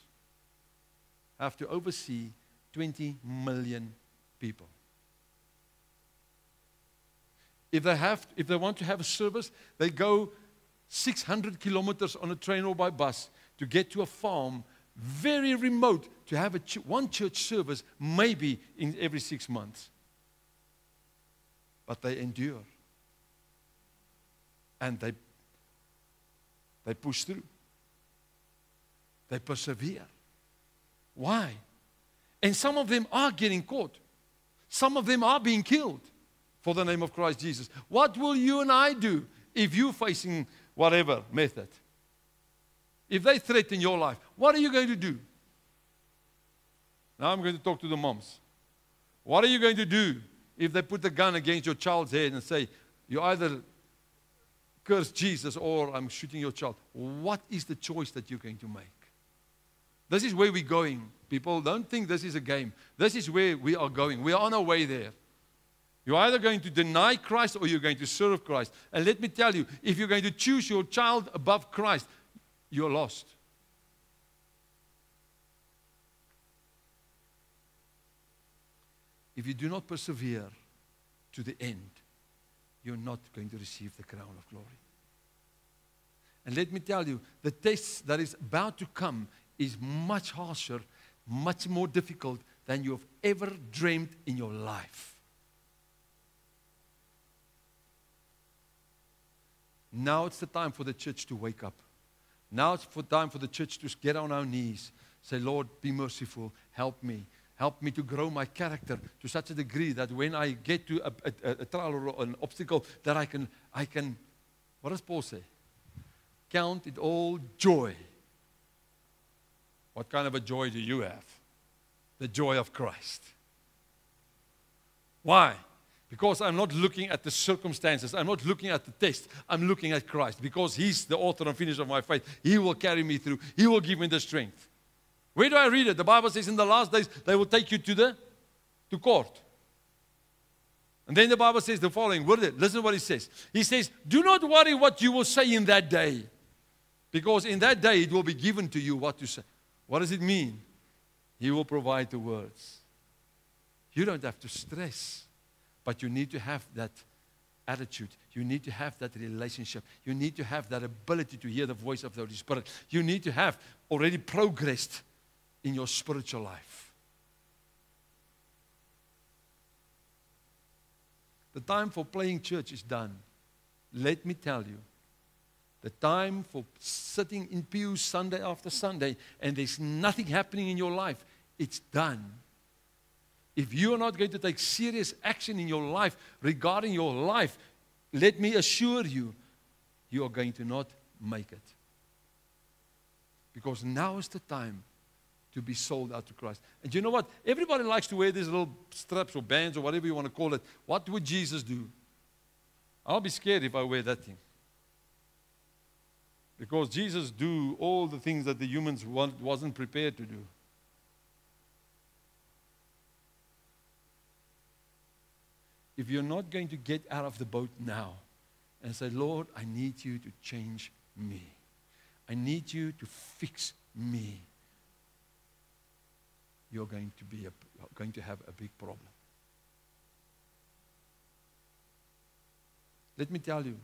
have to oversee 20 million people. If they want to have a service, they go 600 kilometers on a train or by bus to get to a farm very remote to have one church service maybe in every 6 months. But they endure. And they push through. They persevere. Why? And some of them are getting caught. Some of them are being killed for the name of Christ Jesus. What will you and I do if you're facing whatever method? If they threaten your life, what are you going to do? Now I'm going to talk to the moms. What are you going to do if they put a gun against your child's head and say, you either curse Jesus or I'm shooting your child? What is the choice that you're going to make? This is where we're going. People, don't think this is a game. This is where we are going. We are on our way there. You're either going to deny Christ or you're going to serve Christ. And let me tell you, if you're going to choose your child above Christ, you're lost. If you do not persevere to the end, you're not going to receive the crown of glory. And let me tell you, the test that is about to come is much harsher, much more difficult than you have ever dreamed in your life. Now it's the time for the church to wake up. Now it's the time for the church to get on our knees. Say, Lord, be merciful. Help me. Help me to grow my character to such a degree that when I get to a trial or an obstacle, that I can, what does Paul say? Count it all joy. What kind of a joy do you have? The joy of Christ. Why? Because I'm not looking at the circumstances. I'm not looking at the test. I'm looking at Christ. Because He's the author and finisher of my faith. He will carry me through. He will give me the strength. Where do I read it? The Bible says in the last days, they will take you to court. And then the Bible says the following. Listen to what He says. He says, do not worry what you will say in that day. Because in that day, it will be given to you what to say. What does it mean? He will provide the words. You don't have to stress, but you need to have that attitude. You need to have that relationship. You need to have that ability to hear the voice of the Holy Spirit. You need to have already progressed in your spiritual life. The time for playing church is done. Let me tell you, the time for sitting in pews Sunday after Sunday and there's nothing happening in your life, it's done. If you are not going to take serious action in your life regarding your life, let me assure you, you are going to not make it. Because now is the time to be sold out to Christ. And you know what? Everybody likes to wear these little straps or bands or whatever you want to call it. What would Jesus do? I'll be scared if I wear that thing. Because Jesus do all the things that the humans wasn't prepared to do. If you're not going to get out of the boat now and say, Lord, I need you to change me. I need you to fix me. You're going to have a big problem. Let me tell you,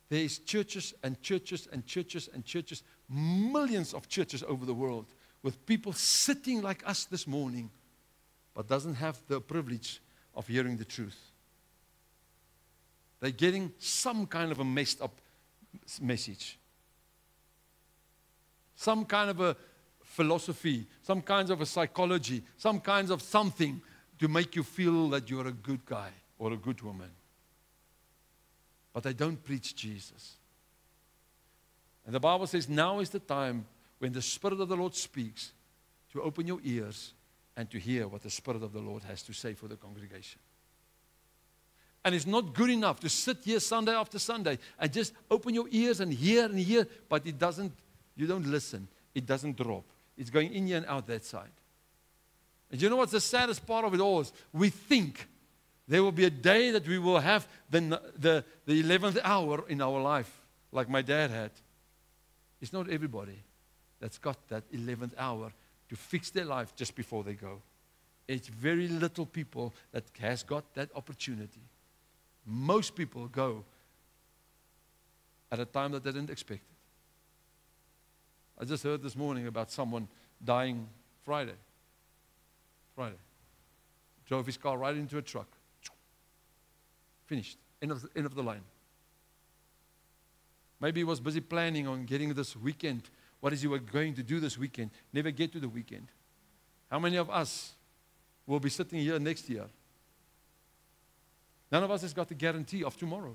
there is churches and churches and churches and churches, millions of churches over the world with people sitting like us this morning, but doesn't have the privilege of hearing the truth. They're getting some kind of a messed up message. Some kind of a philosophy, some kinds of a psychology, some kinds of something to make you feel that you're a good guy or a good woman. But they don't preach Jesus. And the Bible says now is the time when the Spirit of the Lord speaks to open your ears and to hear what the Spirit of the Lord has to say for the congregation. And it's not good enough to sit here Sunday after Sunday and just open your ears and hear, but you don't listen. It doesn't drop. It's going in here and out that side. And you know what's the saddest part of it all is? We think there will be a day that we will have the 11th hour in our life, like my dad had. It's not everybody that's got that 11th hour to fix their life just before they go. It's very little people that has got that opportunity. Most people go at a time that they didn't expect it. I just heard this morning about someone dying Friday. Drove his car right into a truck. Finished. End of the line. Maybe he was busy planning on getting this weekend. What is he going to do this weekend? Never get to the weekend. How many of us will be sitting here next year? None of us has got the guarantee of tomorrow.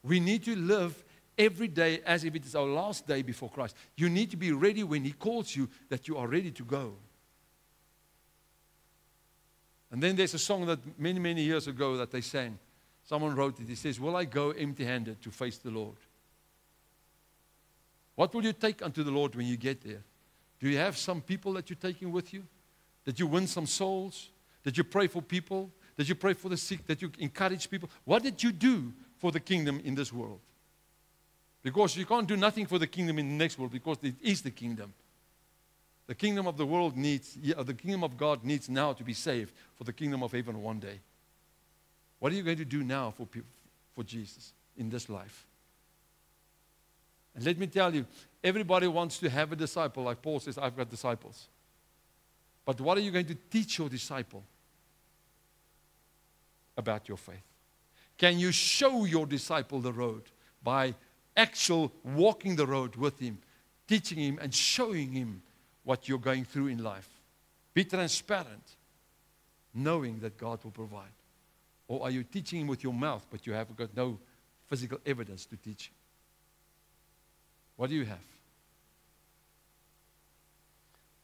We need to live every day as if it is our last day before Christ. You need to be ready when He calls you, that you are ready to go. And then there's a song that many, many years ago that they sang. Someone wrote it. It says, will I go empty-handed to face the Lord? What will you take unto the Lord when you get there? Do you have some people that you're taking with you? Did you win some souls? Did you pray for people? Did you pray for the sick? Did you encourage people? What did you do for the kingdom in this world? Because you can't do nothing for the kingdom in the next world, because it is the kingdom. The kingdom of the world the kingdom of God needs now to be saved for the kingdom of heaven one day. What are you going to do now for Jesus in this life? And let me tell you, everybody wants to have a disciple. Like Paul says, I've got disciples. But what are you going to teach your disciple about your faith? Can you show your disciple the road by actual walking the road with him, teaching him and showing him what you're going through in life? Be transparent, knowing that God will provide. Or are you teaching him with your mouth, but you have got no physical evidence to teach him? What do you have?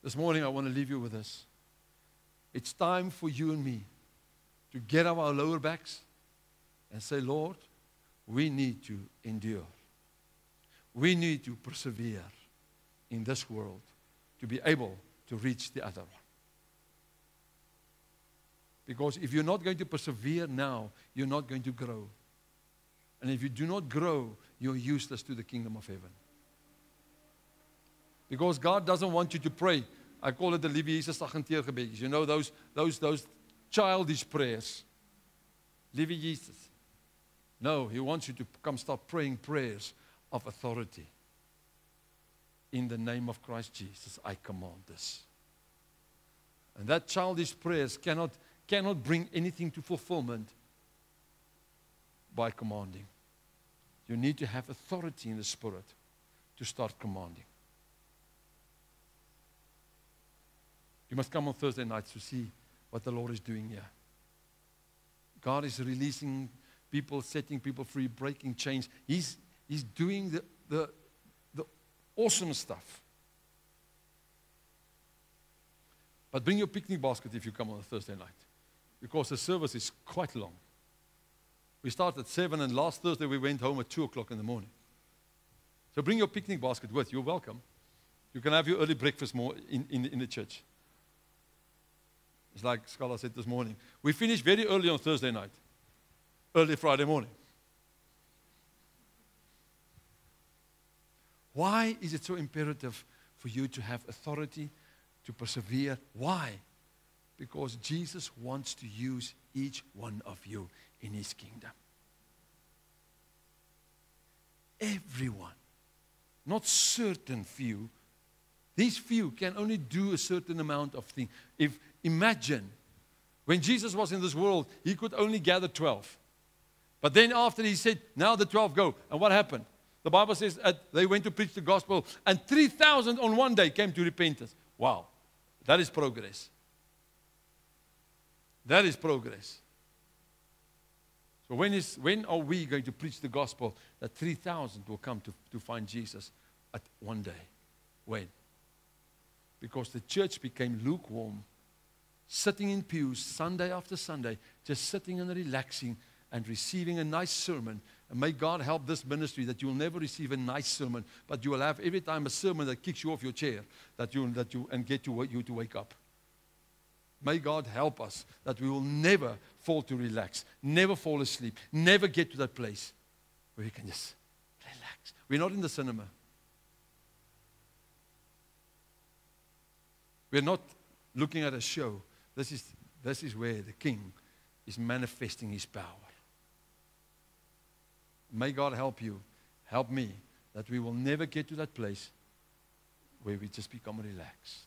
This morning I want to leave you with this. It's time for you and me to get off our lower backs and say, Lord, we need to endure. We need to persevere in this world to be able to reach the other one. Because if you're not going to persevere now, you're not going to grow. And if you do not grow, you're useless to the kingdom of heaven. Because God doesn't want you to pray. I call it the liewe Jesus agteer gebedjies. You know those childish prayers. Liewe Jesus. No, He wants you to come start praying prayers of authority. In the name of Christ Jesus, I command this. And that childish prayers cannot bring anything to fulfillment by commanding. You need to have authority in the Spirit to start commanding. You must come on Thursday nights to see what the Lord is doing here. God is releasing people, setting people free, breaking chains. He's doing the awesome stuff. But bring your picnic basket if you come on a Thursday night, because the service is quite long. We start at 7, and last Thursday we went home at 2 o'clock in the morning. So bring your picnic basket with. You're welcome. You can have your early breakfast more in the church. It's like Scala said this morning. We finish very early on Thursday night, early Friday morning. Why is it so imperative for you to have authority, to persevere? Why? Because Jesus wants to use each one of you in His kingdom. Everyone, not certain few. These few can only do a certain amount of things. Imagine, when Jesus was in this world, He could only gather 12. But then after He said, now the 12 go. And what happened? The Bible says they went to preach the gospel, and 3,000 on one day came to repentance. Wow, that is progress. That is progress. So when are we going to preach the gospel that 3,000 will come to find Jesus at one day? When? Because the church became lukewarm, sitting in pews Sunday after Sunday, just sitting and relaxing and receiving a nice sermon. And may God help this ministry that you will never receive a nice sermon, but you will have every time a sermon that kicks you off your chair and get you to wake up. May God help us that we will never fall to relax, never fall asleep, never get to that place where we can just relax. We're not in the cinema. We're not looking at a show. This is where the King is manifesting His power. May God help you, help me, that we will never get to that place where we just become relaxed.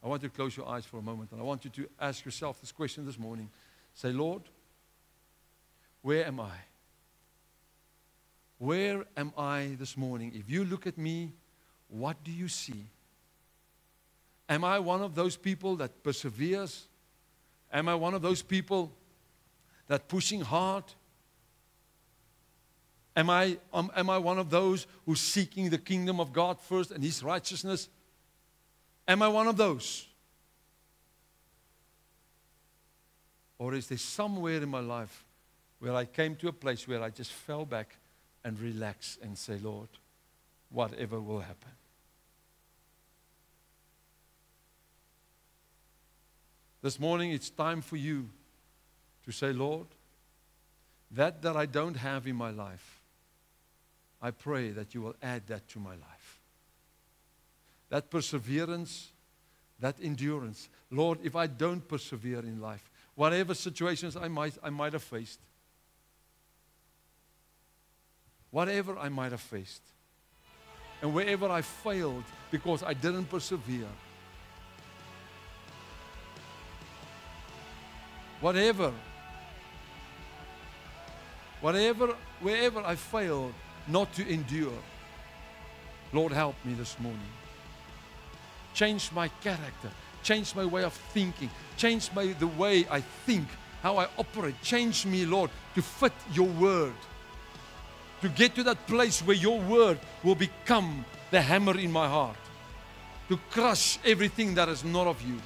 I want you to close your eyes for a moment, and I want you to ask yourself this question this morning. Say, Lord, where am I? Where am I this morning? If you look at me, what do you see? Am I one of those people that perseveres? Am I one of those people that pushing hard? Am I one of those who's seeking the kingdom of God first and His righteousness? Am I one of those? Or is there somewhere in my life where I came to a place where I just fell back and relaxed and say, Lord, whatever will happen? This morning it's time for you to say, Lord, that I don't have in my life, I pray that you will add that to my life. That perseverance, that endurance. Lord, if I don't persevere in life, whatever situations I might have faced, whatever I might have faced, and wherever I failed because I didn't persevere, wherever I failed not to endure, Lord, help me this morning. Change my character, change my way of thinking, change the way I think, how I operate. Change me, Lord, to fit your word, to get to that place where your word will become the hammer in my heart, to crush everything that is not of you.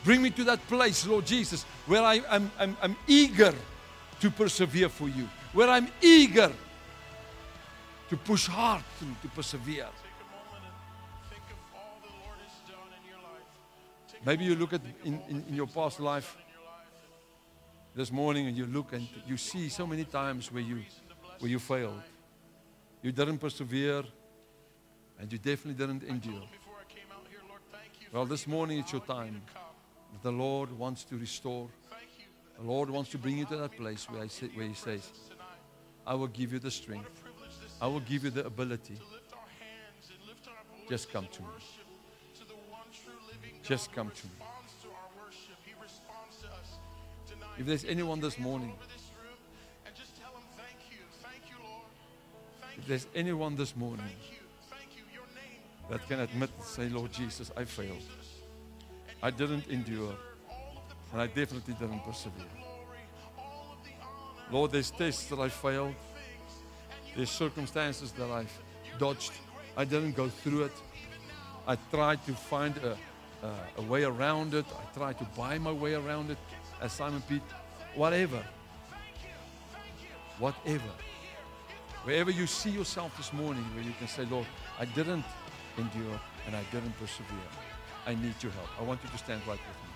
Bring me to that place, Lord Jesus, where I'm eager to persevere for you, where I'm eager to push hard through, to persevere. Take a moment and think of all the Lord has done in your life. Maybe you look at in your past life, this morning and you look and you see so many times where you failed. You didn't persevere and you definitely didn't endure. Before I came out here, Lord, thank you. Well, this morning it's your time. The Lord wants to restore. The Lord wants to bring you to that place where He says, I will give you the strength. I will give you the ability. Lift our hands and lift our voice Just come to me. to the one true living God. Just come to me. Responds to our worship. He responds to us tonight. If there's anyone this morning, Over this room and just tell him thank you. Thank you, Lord. Thank if you. there's anyone this morning Thank you. Thank you. Your name. that can admit and say, Lord Jesus, I failed. I didn't endure. And I definitely didn't persevere. Lord, there's tests that I failed. There's circumstances that I've dodged. I didn't go through it. I tried to find a way around it. I tried to buy my way around it, as Simon Pete. Whatever. Whatever. Wherever you see yourself this morning, where you can say, Lord, I didn't endure and I didn't persevere. I need your help. I want you to stand right with me.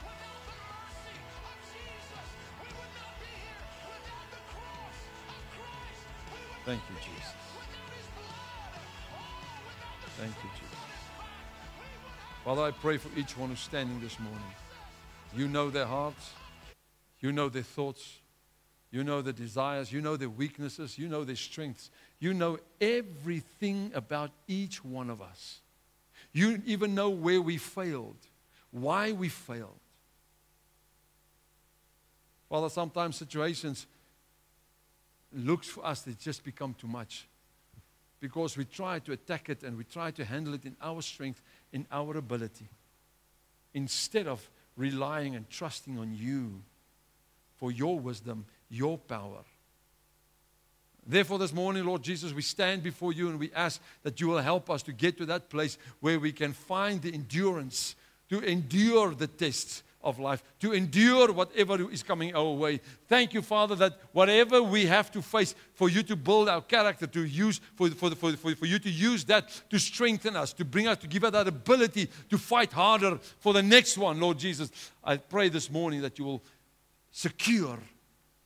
Thank you, Jesus. Thank you, Jesus. Father, I pray for each one who's standing this morning. You know their hearts. You know their thoughts. You know their desires. You know their weaknesses. You know their strengths. You know everything about each one of us. You even know where we failed, why we failed. Father, sometimes situations looks for us, they just become too much. Because we try to attack it and we try to handle it in our strength, in our ability. Instead of relying and trusting on you for your wisdom, your power. Therefore, this morning, Lord Jesus, we stand before you and we ask that you will help us to get to that place where we can find the endurance to endure the tests of life, to endure whatever is coming our way. Thank you, Father, that whatever we have to face, for you to build our character, to use, for you to use that to strengthen us, to bring us, to give us that ability to fight harder for the next one, Lord Jesus. I pray this morning that you will secure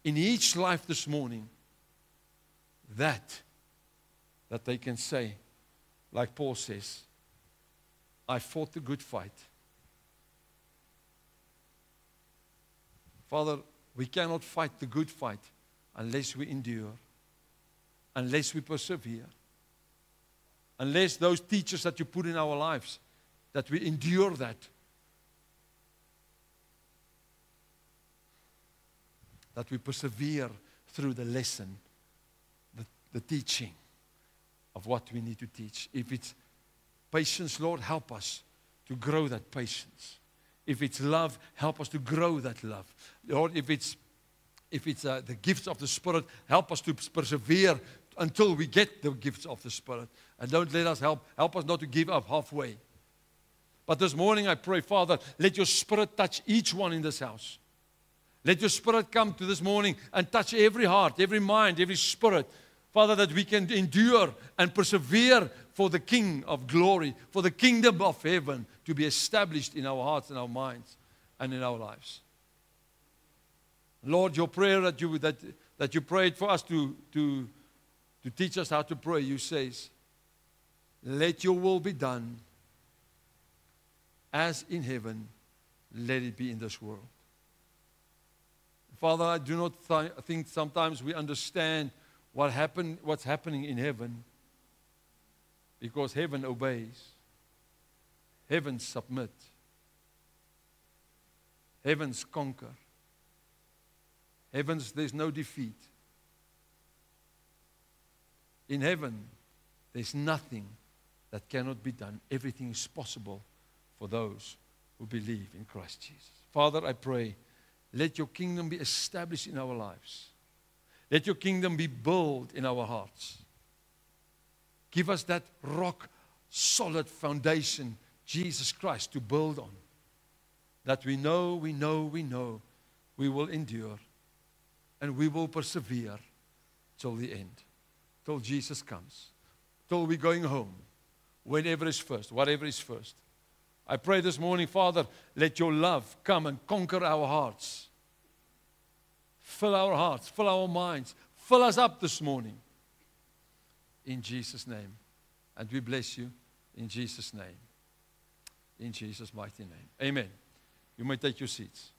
in each life this morning that they can say, like Paul says, I fought the good fight. Father, we cannot fight the good fight unless we endure, unless we persevere, unless those teachers that you put in our lives, that we endure that we persevere through the lesson, the teaching of what we need to teach. If it's patience, Lord, help us to grow that patience. If it's love, help us to grow that love. Lord, if it's the gifts of the Spirit, help us to persevere until we get the gifts of the Spirit. And don't let us help us not to give up halfway. But this morning I pray, Father, let your Spirit touch each one in this house. Let your Spirit come to this morning and touch every heart, every mind, every spirit. Father, that we can endure and persevere for the King of glory, for the kingdom of heaven to be established in our hearts and our minds and in our lives. Lord, your prayer that you prayed for us to teach us how to pray, you says, let your will be done as in heaven, let it be in this world. Father, I do not think sometimes we understand what's happening in heaven, because heaven obeys. Heavens submit. Heavens conquer. Heavens, there's no defeat. In heaven, there's nothing that cannot be done. Everything is possible for those who believe in Christ Jesus. Father, I pray, let your kingdom be established in our lives. Let your kingdom be built in our hearts. Give us that rock solid foundation, Jesus Christ, to build on. That we know we will endure and we will persevere till the end, till Jesus comes, till we're going home, whenever is first, whatever is first. I pray this morning, Father, let your love come and conquer our hearts. Fill our hearts, fill our minds, fill us up this morning. In Jesus' name. And we bless you in Jesus' name. In Jesus' mighty name. Amen. You may take your seats.